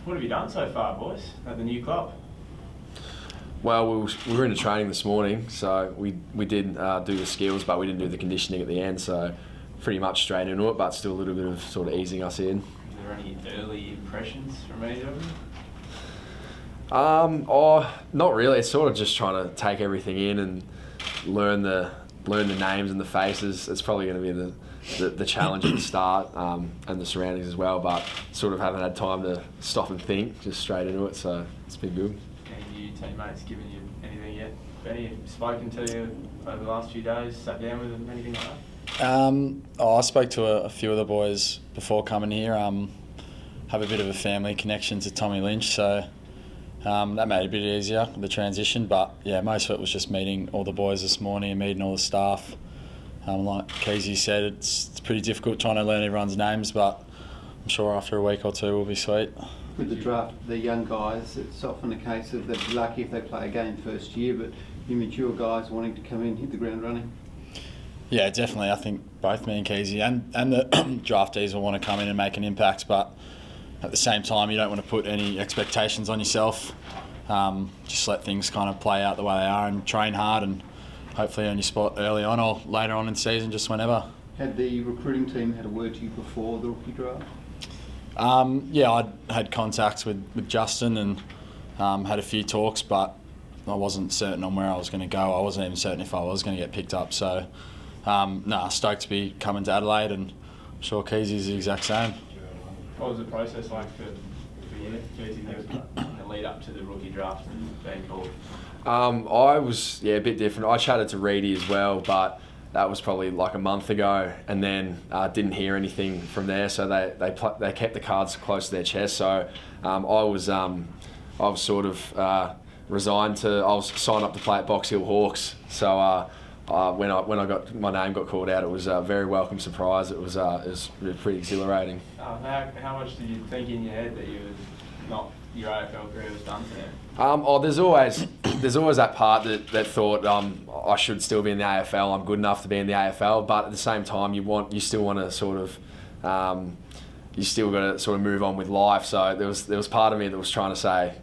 What have you done so far, boys, at the new club? Well, we were into training this morning, so we did do the skills, but we didn't do the conditioning at the end, so pretty much straight into it, but still a little bit of sort of easing us in. Are there any early impressions from either of them? Not really. It's sort of just trying to take everything in and learn the names and the faces. It's probably going to be the challenge at the start, and the surroundings as well, but sort of haven't had time to stop and think, just straight into it, so it's been good. Any of you teammates given you anything yet? Benny, have spoken to you over the last few days, sat down with them, anything like that? I spoke to a few of the boys before coming here. Have a bit of a family connection to Tommy Lynch, so that made it a bit easier, the transition. But yeah, most of it was just meeting all the boys this morning and meeting all the staff. Like Keays said, it's pretty difficult trying to learn everyone's names, but I'm sure after a week or two we'll be sweet. With the draft, the young guys, it's often a case of they're lucky if they play a game first year, but you mature guys wanting to come in, hit the ground running. Yeah, definitely. I think both me and Keays and the draftees will want to come in and make an impact, but at the same time, you don't want to put any expectations on yourself. Just let things kind of play out the way they are and train hard and hopefully earn your spot early on or later on in the season, just whenever. Had the recruiting team had a word to you before the rookie draft? Yeah, I'd had contacts with Justin and had a few talks, but I wasn't certain on where I was going to go. I wasn't even certain if I was going to get picked up. So, stoked to be coming to Adelaide, and I'm sure Keays is the exact same. What was the process like for you, Keays, in the lead up to the rookie draft and being called? I was a bit different. I chatted to Reedy as well, but that was probably like a month ago, and then didn't hear anything from there. So they kept the cards close to their chest. So I was sort of resigned to. I was signed up to play at Box Hill Hawks. So when I got my name got called out, it was a very welcome surprise. It was pretty exhilarating. How much did you think in your head that your AFL career was done for them? There's always that part that thought I should still be in the AFL. I'm good enough to be in the AFL, but at the same time, you still want to sort of you still got to sort of move on with life. So there was part of me that was trying to say,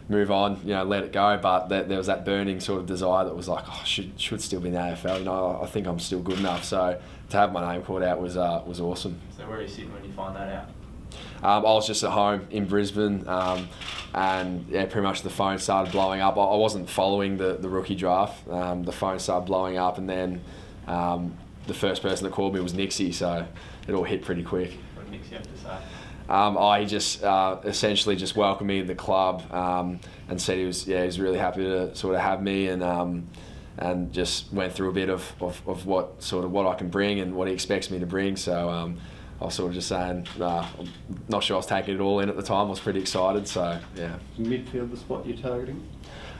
move on, let it go. But there was that burning sort of desire that was like, I should still be in the AFL. I think I'm still good enough. So to have my name called out was awesome. So where are you sitting when you find that out? I was just at home in Brisbane, and pretty much the phone started blowing up. I wasn't following the rookie draft. The phone started blowing up, and then the first person that called me was Nixie, so it all hit pretty quick. What did Nixie have to say? He just essentially just welcomed me to the club, and said he was really happy to sort of have me, and just went through a bit of what I can bring and what he expects me to bring. So I was sort of just saying, I'm not sure I was taking it all in at the time. I was pretty excited, so yeah. Midfield, the spot you're targeting?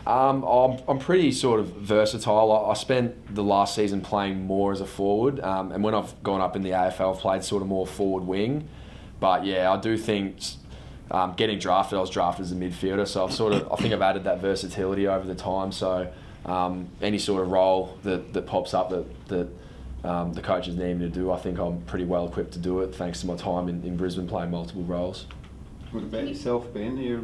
I'm pretty sort of versatile. I spent the last season playing more as a forward, and when I've gone up in the AFL, I've played sort of more forward wing. But yeah, I do think getting drafted, I was drafted as a midfielder, so I think I've added that versatility over the time. So any sort of role that pops up that the coaches need me to do, I think I'm pretty well equipped to do it, thanks to my time in Brisbane playing multiple roles. What about yourself, Ben? You're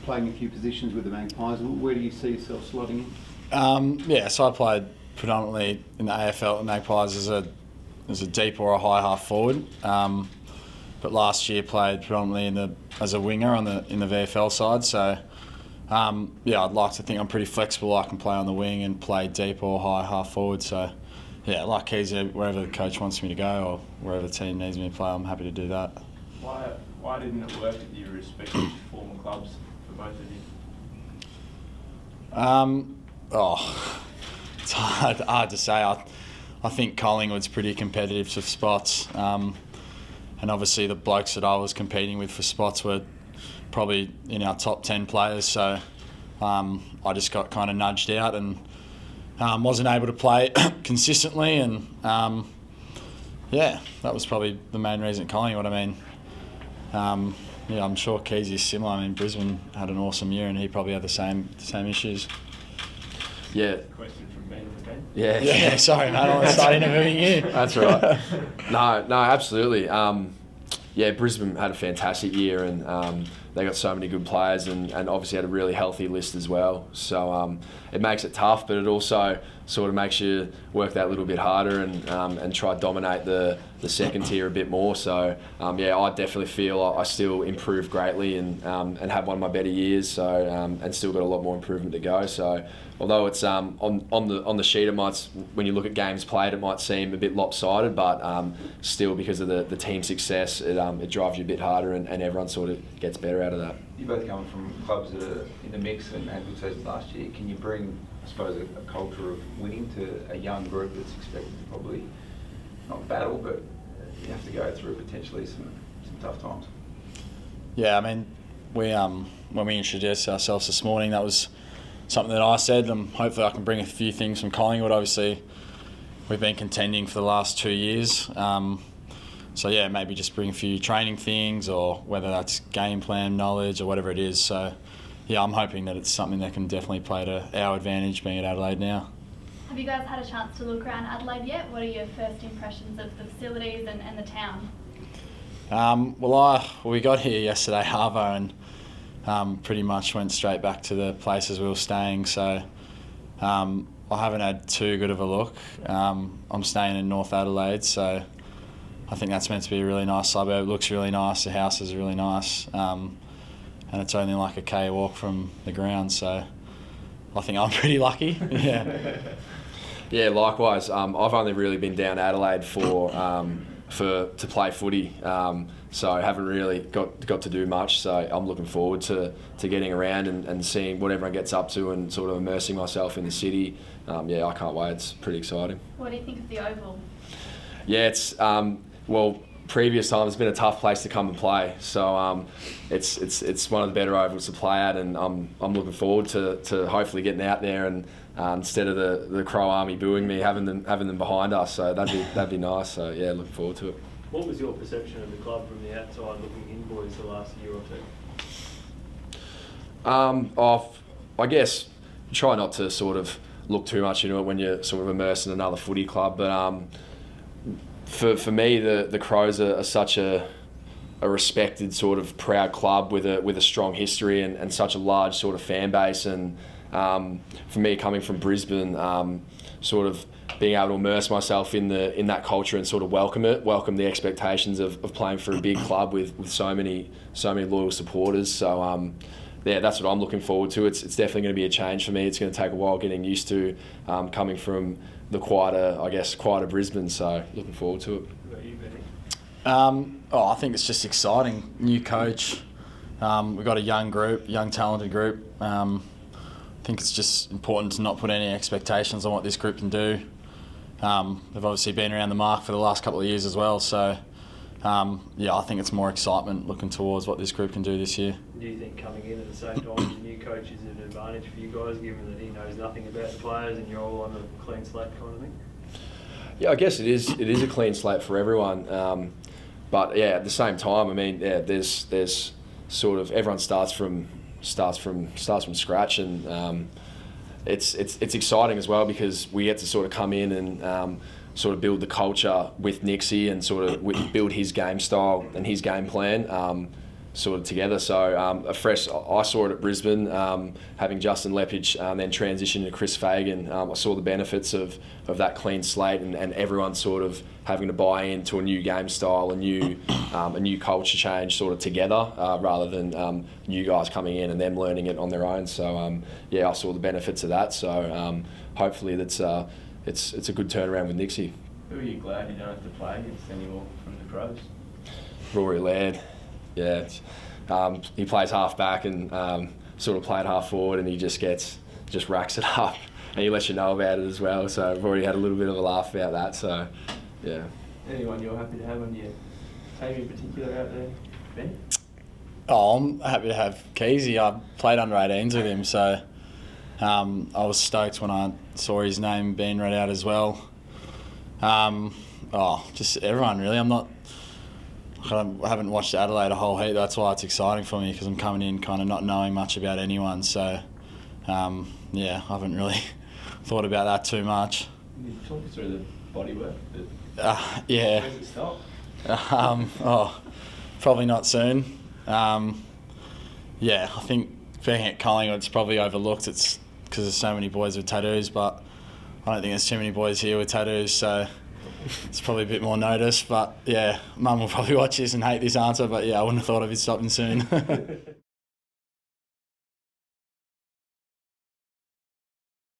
playing a few positions with the Magpies. Where do you see yourself slotting in? So I played predominantly in the AFL at the Magpies as a deep or a high half forward. But last year played predominantly as a winger in the VFL side. So I'd like to think I'm pretty flexible. I can play on the wing and play deep or high half forward. So yeah, like Keays, wherever the coach wants me to go or wherever the team needs me to play, I'm happy to do that. Why didn't it work at your respective former clubs for both of you? It's hard to say. I think Collingwood's pretty competitive for spots, and obviously the blokes that I was competing with for spots were probably in our top 10 players. So I just got kind of nudged out and wasn't able to play consistently, and that was probably the main reason at Collingwood. I mean, I'm sure Keays is similar. I mean, Brisbane had an awesome year, and he probably had the same issues. Yeah. Question from Ben to Ben. Yeah. Sorry, mate. I want to start interviewing you. That's right. No, absolutely. yeah, Brisbane had a fantastic year, and they got so many good players, and obviously had a really healthy list as well. So it makes it tough, but it also sort of makes you work that little bit harder and try to dominate the second tier a bit more. So yeah, I definitely feel I still improved greatly and had one of my better years. So and still got a lot more improvement to go. So although it's on the sheet, it might, when you look at games played, it might seem a bit lopsided, but still, because of the team success, it drives you a bit harder, and everyone sort of gets better out of that. You both come from clubs that are in the mix and had good seasons last year. Can you bring, I suppose, a culture of winning to a young group that's expected to probably not battle, but you have to go through potentially some tough times? Yeah, I mean, we when we introduced ourselves this morning, that was something that I said. Hopefully I can bring a few things from Collingwood. Obviously, we've been contending for the last 2 years. So yeah, maybe just bring a few training things, or whether that's game plan knowledge or whatever it is. So yeah, I'm hoping that it's something that can definitely play to our advantage being at Adelaide now. Have you guys had a chance to look around Adelaide yet? What are your first impressions of the facilities and the town? We got here yesterday, Harvo, and pretty much went straight back to the places we were staying. So I haven't had too good of a look. I'm staying in North Adelaide, so I think that's meant to be a really nice suburb. It looks really nice. The houses are really nice, and it's only like a K walk from the ground. So I think I'm pretty lucky. Yeah. Yeah, likewise. I've only really been down Adelaide to play footy, so I haven't really got to do much. So I'm looking forward to getting around and seeing what everyone gets up to and sort of immersing myself in the city. Yeah, I can't wait. It's pretty exciting. What do you think of the Oval? Yeah, it's previous times it's been a tough place to come and play. So it's one of the better ovals to play at, and I'm looking forward to hopefully getting out there and instead of the Crow Army booing me, having them behind us. So that'd be nice. So yeah, looking forward to it. What was your perception of the club from the outside looking in, boys, the last year or two? I guess try not to sort of look too much into it when you're sort of immersed in another footy club. But for me, the Crows are such a respected, sort of proud club with a strong history and such a large sort of fan base. And for me, coming from Brisbane, sort of being able to immerse myself in that culture and sort of welcome the expectations of playing for a big club with so many loyal supporters. So yeah, that's what I'm looking forward to. It's definitely going to be a change for me. It's going to take a while getting used to coming from the quieter Brisbane. So looking forward to it. What about you, Benny? I think it's just exciting. New coach. We've got a young talented group. I think it's just important to not put any expectations on what this group can do. They've obviously been around the mark for the last couple of years as well. So yeah, I think it's more excitement looking towards what this group can do this year. Do you think coming in at the same time as a new coach is an advantage for you guys, given that he knows nothing about the players and you're all on a clean slate kind of thing? Yeah, I guess it is a clean slate for everyone. But yeah, at the same time, I mean, yeah, there's sort of everyone starts from scratch, and it's exciting as well because we get to sort of come in and sort of build the culture with Nixie and sort of build his game style and his game plan sort of together. So I saw it at Brisbane, having Justin Lepage then transition to Chris Fagan. I saw the benefits of that clean slate and everyone sort of having to buy into a new game style, a new culture change sort of together, rather than new guys coming in and them learning it on their own. So yeah, I saw the benefits of that. So hopefully it's a good turnaround with Nixie. Who are you glad you don't have to play against anymore from the Crows? Rory Laird. Yeah, he plays half back and sort of played half forward, and he just racks it up, and he lets you know about it as well. So I've already had a little bit of a laugh about that. So yeah. Anyone you're happy to have on your team in particular out there, Ben? Oh, I'm happy to have Keays. I played under 18s with him, so I was stoked when I saw his name being read out as well. Just everyone really. I haven't watched Adelaide a whole heap. That's why it's exciting for me, because I'm coming in kind of not knowing much about anyone. So, yeah, I haven't really thought about that too much. Can you talk us through the bodywork? Yeah. Where does it stop? Probably not soon. Yeah, I think being at Collingwood, it's probably overlooked. It's because there's so many boys with tattoos, but I don't think there's too many boys here with tattoos, so it's probably a bit more notice. But yeah, Mum will probably watch this and hate this answer, but yeah, I wouldn't have thought of it stopping soon.